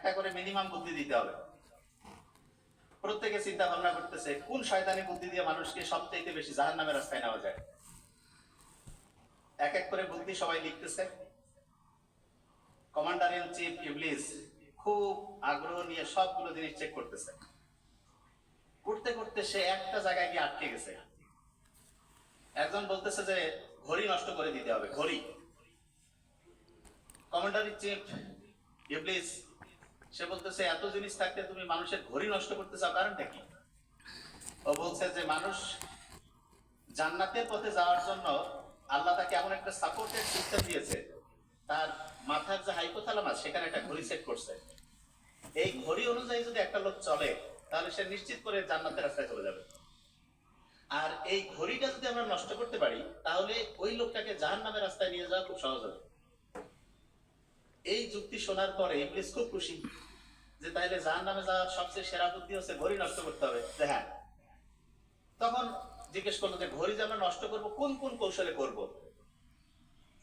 একটা করে মিনিমাম বুদ্ধি দিতে হবে। প্রত্যেকে চিন্তা ভাবনা করতেছে কোন শয়তানি বুদ্ধি দিয়ে মানুষকে সবচাইতে বেশি জাহান্নামের রাস্তায় নেওয়া যায়। এক এক করে বুদ্ধি সবাই লিখতেছে। কমান্ডার ইন চিফ ইবলিস খুব আগ্রহ নিয়ে সবগুলো জিনিস চেক করতেছে। করতে করতে সে একটা জায়গায় গিয়ে আটকে গেছে। একজন বলতেছে যে ঘড়ি নষ্ট করে দিতে হবে, ঘড়ি। কমান্ডার ইন চিফ ইবলিস সে বলতেছে এত জিনিস থাকতে তুমি মানুষের ঘড়ি নষ্ট করতে চাও, কারণটা কি? ও বলছে যে মানুষ জান্নাতের পথে যাওয়ার জন্য আল্লাহ তাকে এমন একটা সাপোর্টেড সিস্টেম দিয়েছে, তার মাথার যে হাইপোথ্যালামাস সেখানে একটা ঘড়ি সেট করছে। এই ঘড়ি অনুযায়ী যদি একটা লোক চলে তাহলে সে নিশ্চিত করে জান্নাতের রাস্তায় চলে যাবে। আর এই ঘড়িটা যদি আমরা নষ্ট করতে পারি তাহলে ওই লোকটাকে জাহান্নামের রাস্তায় নিয়ে যাওয়া খুব সহজ হবে। এই যুক্তি শোনার পরে ইবলিস খুব খুশি যে তাইলে জাহান্নামে যাওয়ার সবচেয়ে সেরা বুদ্ধি হচ্ছে ঘড়ি নষ্ট করতে হবে। হ্যাঁ, তখন জিজ্ঞেস করলো যে ঘড়ি যে আমরা নষ্ট করবো কোন কোন কৌশলে করব।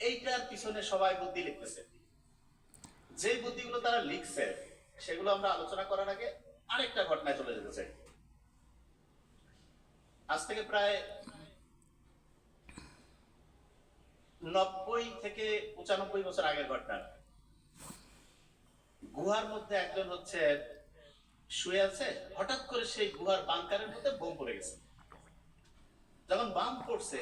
এইটার পিছনে সবাই বুদ্ধি লিখতেছে। যে বুদ্ধিগুলো তারা লিখছে সেগুলো আমরা আলোচনা করার আগে আরেকটা ঘটনায় চলে যেতে চাই। আজ থেকে প্রায় 90 থেকে 95 বছর আগের ঘটনা। গুহার মধ্যে একজন হচ্ছে শুয়ে আছে, হঠাৎ করে সেই গুহার বাংকারের মধ্যে বোম পড়ে গেছে। যখন বাম পড়ছে,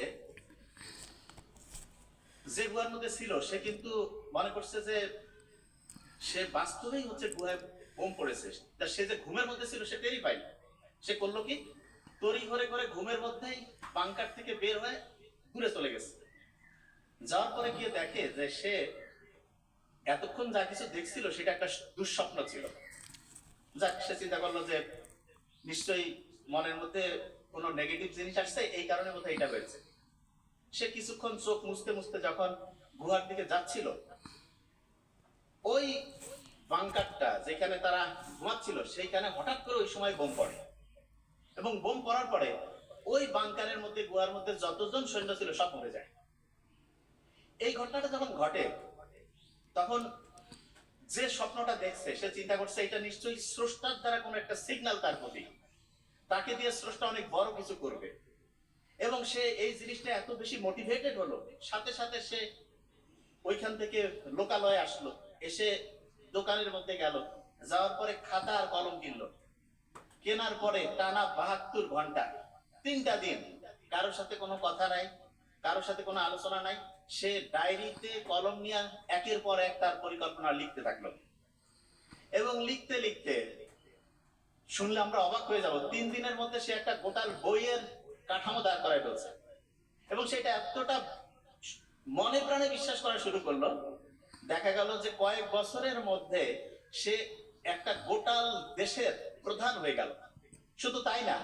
যে গুহার মধ্যে ছিল সে কিন্তু মনে করছে যে সে বাস্তবেই হচ্ছে গুহায় বোম পড়েছে। সে যে ঘুমের মধ্যে ছিল সে টেরই পায়নি। সে করলো কি, তড়ি ঘরে ঘরে ঘুমের মধ্যেই বাংকার থেকে বের হয়ে দূরে চলে গেছে। যাওয়ার পরে গিয়ে দেখে যে সে এতক্ষণ যা কিছু দেখছিল সেটা একটা দুঃস্বপ্ন ছিল। যাক, সে চিন্তা করলো যে নিশ্চয়ই মনের মধ্যে কোনো নেগেটিভ জিনিস আসছে, এই কারণে বোধহয় এটা হয়েছে। সে কিছুক্ষণ চোখ মুছতে মুছতে যখন গুহার দিকে যাচ্ছিল, ওই বাংকারটা যেখানে তারা ঘুমাচ্ছিল সেইখানে হঠাৎ করে ওই সময় বোম পড়ে। এবং বোম পড়ার পরে ওই বাংকারের মধ্যে গুহার মধ্যে যতজন সৈন্য ছিল সব মরে যায়। এই ঘটনাটা যখন ঘটে তখন যে স্বপ্নটা দেখছে সে চিন্তা করছে এটা নিশ্চয়ই স্রষ্টার দ্বারা কোনো একটা সিগন্যাল তার প্রতি, তাকে দিয়ে স্রষ্টা অনেক বড় কিছু করবে। এবং সে এই জিনিসটা এত বেশি মোটিভেটেড হলো, সাথে সাথে সে ওইখান থেকে লোকালয়ে আসলো, এসে দোকানের মধ্যে গেল, যাওয়ার পরে খাতা আর কলম কিনলো। কেনার পরে টানা 72 ঘন্টা 3টা দিন কারোর সাথে কোনো কথা নাই, কারোর সাথে কোনো আলোচনা নাই, সে ডায়েরিতে কলম নিয়ে একের পর এক তার পরিকল্পনা লিখতে থাকলো। এবং লিখতে লিখতে শুনলে আমরা অবাক হয়ে যাব, 3 দিনের মধ্যে সে একটা গোটাল বইয়ের কাঠামো দাঁড় করায় ফেলছে। এবং সেটা এতটা মনে প্রাণে বিশ্বাস করা শুরু করলো, দেখা গেল যে কয়েক বছরের মধ্যে সে একটা গোটাল দেশের প্রধান হয়ে গেল। শুধু তাই না,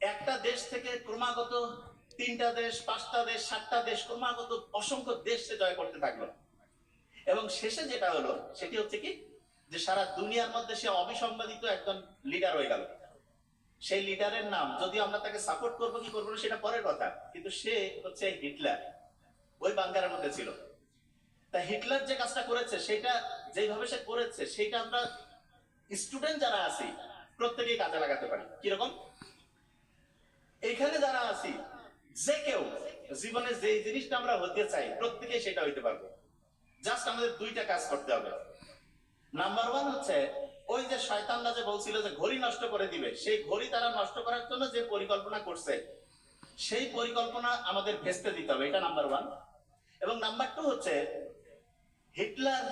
একটা দেশ থেকে ক্রমাগত 3টা দেশ, 5টা দেশ, 7টা দেশ, ক্রমাগত অসংখ্য দেশ সে জয় করতে থাকলো। এবং শেষে যেটা হলো সেটি হচ্ছে কি, যে সারা দুনিয়ার মধ্যে সে অবিসংবাদিত একজন লিডার হয়ে গেল। সেই লিডারের নাম, যদি আমরা তাকে সাপোর্ট করবো কি করবো না সেটা পরের কথা, কিন্তু সে হচ্ছে হিটলার, ওই বাংকারের মধ্যে ছিল। তা হিটলার যে কাজটা করেছে সেটা যেভাবে সে করেছে সেটা আমরা স্টুডেন্ট যারা আছি প্রত্যেকেই কাজে লাগাতে পারি। কিরকম? এখানে যারা আছি যে কেউ জীবনে যে জিনিসটা আমরা হতে চাই প্রত্যেকেই সেটা হইতে পারবো। জাস্ট আমাদের 2টা কাজ করতে হবে। নাম্বার 1 হচ্ছে ওই যে শয়তানরা যে বলছিল যে ঘড়ি নষ্ট করে দিবে, সেই ঘড়ি তারা নষ্ট করার জন্য যে পরিকল্পনা করছে সেই পরিকল্পনা আমাদের ভেস্তে দিতে হবে, এটা নাম্বার 1। এবং নাম্বার 2 হচ্ছে হিটলার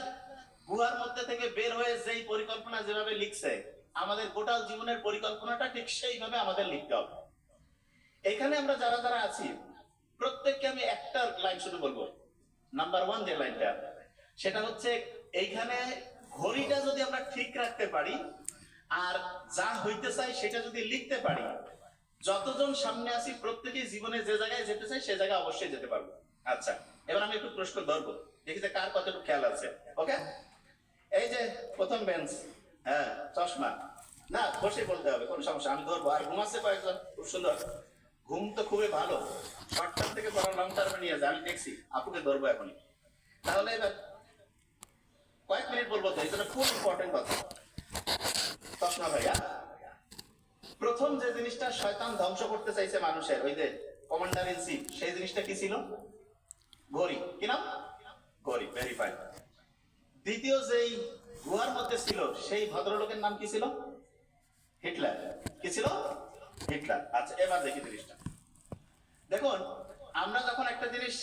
গুহার মধ্যে থেকে বের হয়ে যেই পরিকল্পনা যেভাবে লিখছে, আমাদের গোটাল জীবনের পরিকল্পনাটা ঠিক সেইভাবে আমাদের লিখতে হবে। এখানে আমরা যারা যারা আছি প্রত্যেককে আমি একটা লাইন শুধু বলবো। নাম্বার 1 যে লাইনটা, সেটা হচ্ছে এইখানে ঘড়িটা যদি আমরা ঠিক রাখতে পারি আর যা হইতে চাই সেটা যদি লিখতে পারি, যতজন সামনে আছি প্রত্যেকেই জীবনে যে জায়গায় যেতে চাই সে জায়গায় অবশ্যই যেতে পারবো। আচ্ছা, এবার আমি একটু প্রশ্ন ধরবো, দেখি যে কার কতটুকু খেয়াল আছে। ওকে, এই যে প্রথম বেঞ্চ, হ্যাঁ চশমা, না বসে বলতে হবে, কোনো সমস্যা, আমি ধরবো। আর ঘুমাচ্ছে কয়েকজন, খুব সুন্দর ঘুম তো খুবই ভালো, শর্ট টার্ম থেকে বড় লং টার্মে নিয়ে যায়, আমি দেখছি। আপুকে ধরবো এখনই। তাহলে এবার কয়েক মিনিট বলবো তো, এটা খুব ইম্পর্টেন্ট কথা। তসনা ভাইয়া, প্রথম যে জিনিসটা শয়তান ধ্বংস করতে চাইছে মানুষের, ওই যে কমান্ডার ইন চিফ, সেই জিনিসটা কি ছিল? ঘড়ি। কি নাম? ঘড়ি। ভেরিফাইড। দ্বিতীয় যেই গুহার মধ্যে ছিল সেই ভদ্রলোকের নাম কি ছিল? হিটলার। কি ছিল? হিটলার। আচ্ছা, এবার দেখি জিনিসটা। দেখুন, আমরা যখন একটা জিনিস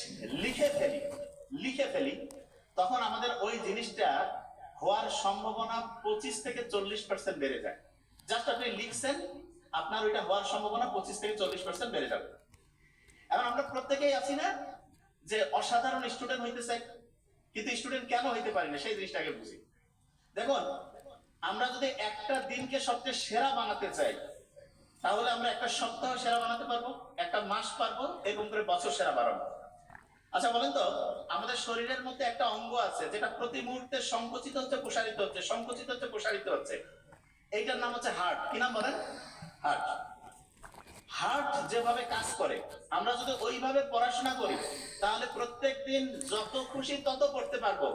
লিখে ফেলি তখন আমাদের ওই জিনিসটা হওয়ার সম্ভাবনা 25 থেকে 40% বেড়ে যায়। জাস্ট আপনি লিখছেন, আপনার ওইটা হওয়ার সম্ভাবনা 25 থেকে 40% বেড়ে যাবে। এখন আমরা প্রত্যেকেই আছি না যে অসাধারণ স্টুডেন্ট হইতে চাই, কিন্তু স্টুডেন্ট কেন হইতে পারি না সেই জিনিসটাকে বুঝি। দেখুন, আমরা যদি একটা দিনকে সবচেয়ে সেরা বানাতে চাই, তাহলে আমরা একটা সপ্তাহ সেরা বানাতে পারবো, একটা মাস পারবো, এরকম করে বছর সেরা বানাবো। আচ্ছা বলেন তো, আমাদের শরীরের মধ্যে একটা অঙ্গ আছে যেটা প্রতি মুহূর্তে সংকুচিত হচ্ছে, প্রসারিত হচ্ছে, সংকুচিত হচ্ছে, প্রসারিত হচ্ছে। এইটার নাম হচ্ছে হার্ট। কি নাম বলেন? হার্ট। হার্ট যেভাবে কাজ করে, আমরা যদি ওইভাবে পড়াশোনা করি তাহলে প্রত্যেক দিন যত খুশি তত পড়তে পারবো।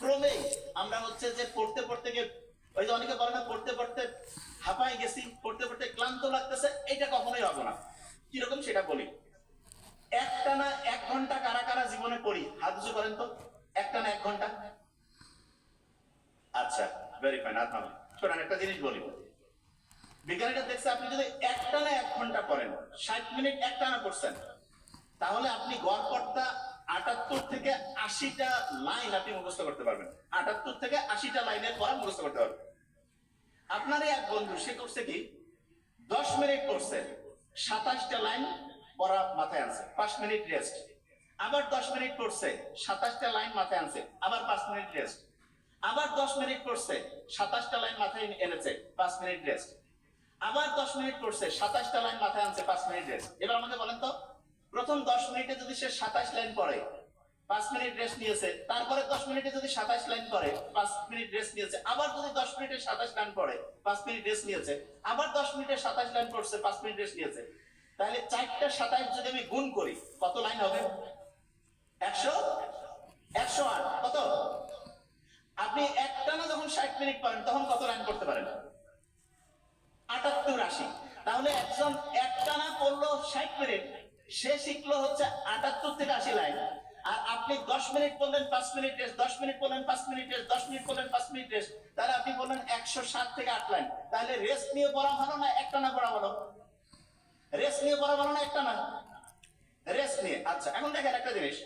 ক্রমেই আমরা হচ্ছে যে পড়তে পড়তে গিয়ে, ওই যে অনেকে বলে না পড়তে পড়তে হাঁপাই গেছি, পড়তে পড়তে ক্লান্ত লাগতেছে, এটা কখনোই হবে না। কিরকম সেটা বলি। একটানা 1 ঘন্টা কারা কারা জীবনে পড়ি? হাত উঁচু করেন তো। একটানা 1 ঘন্টা। আচ্ছা, ভেরি ফাইন। হাত নামান। শোনেন, একটা জিনিস বলি। বিজ্ঞানীরা দেখছে, আপনি যদি একটানা 1 ঘন্টা পড়েন, 60 মিনিট একটানা পড়ছেন, তাহলে আপনি গড়পড়তা 78 থেকে 80টা লাইন আপনি মুখস্থ করতে পারবেন। 78 থেকে 80টা লাইনের পড়া মুখস্থ করতে পারবেন। আপনার এক বন্ধু, সে করছে কি, 10 মিনিট পড়ছে, 27টা লাইন পড়া মাথায় আনছে, 5 মিনিট রেস্ট। আবার 10 মিনিট পড়ছে, 27টা লাইন মাথায় আনছে, আবার 5 মিনিট রেস্ট। আবার 10 মিনিট পড়ছে, 27টা লাইন মাথায় এনেছে, 5 মিনিট রেস্ট। আবার 10 মিনিট পড়ছে, 27টা লাইন মাথায় আনছে, 5 মিনিট রেস্ট। এবার আমাকে বলেন তো, প্রথম 10 মিনিটে যদি সে 27 লাইন পড়ে, 5 মিনিট রেস্ট নিয়েছে, তারপরে 10 মিনিটে যদি 27 লাইন পড়ে, 5 মিনিট রেস্ট নিয়েছে, আবার যদি 10 মিনিটে 27 লাইন পড়ে, 5 মিনিট রেস্ট নিয়েছে, আবার 10 মিনিটে 27 লাইন পড়ছে, 5 মিনিট রেস্ট নিয়েছে, তাহলে 4টা 27 যদি আমি গুণ করি, কত লাইন হবে? 100, 108। কত? আপনি একটানা যখন 60 মিনিট পড়েন তখন কত লাইন পড়তে পারেন? 78, 80। তাহলে একজন একটানা পড়লো 60 মিনিট, সে শিখলো হচ্ছে 78 থেকে 80 লাইন। আর আপনি 10 মিনিট পড়লেন, 5 মিনিট রেস্ট, 10 মিনিট পড়লেন, 5 মিনিট রেস্ট, 10 মিনিট পড়লেন, 5 মিনিট রেস্ট, তাহলে আপনি বললেন 107 থেকে 8 লাইন। তাহলে রেস্ট নিয়ে পড়া ভালো না একটানা পড়া ভালো? রেস্ট নিয়ে পড়া ভালো না একটানা? রেস্ট নিয়ে। আচ্ছা, এখন দেখেন একটা জিনিস,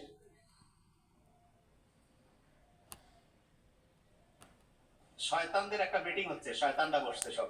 শয়তানদের একটা মিটিং হচ্ছে, শয়তানরা বসছে সব।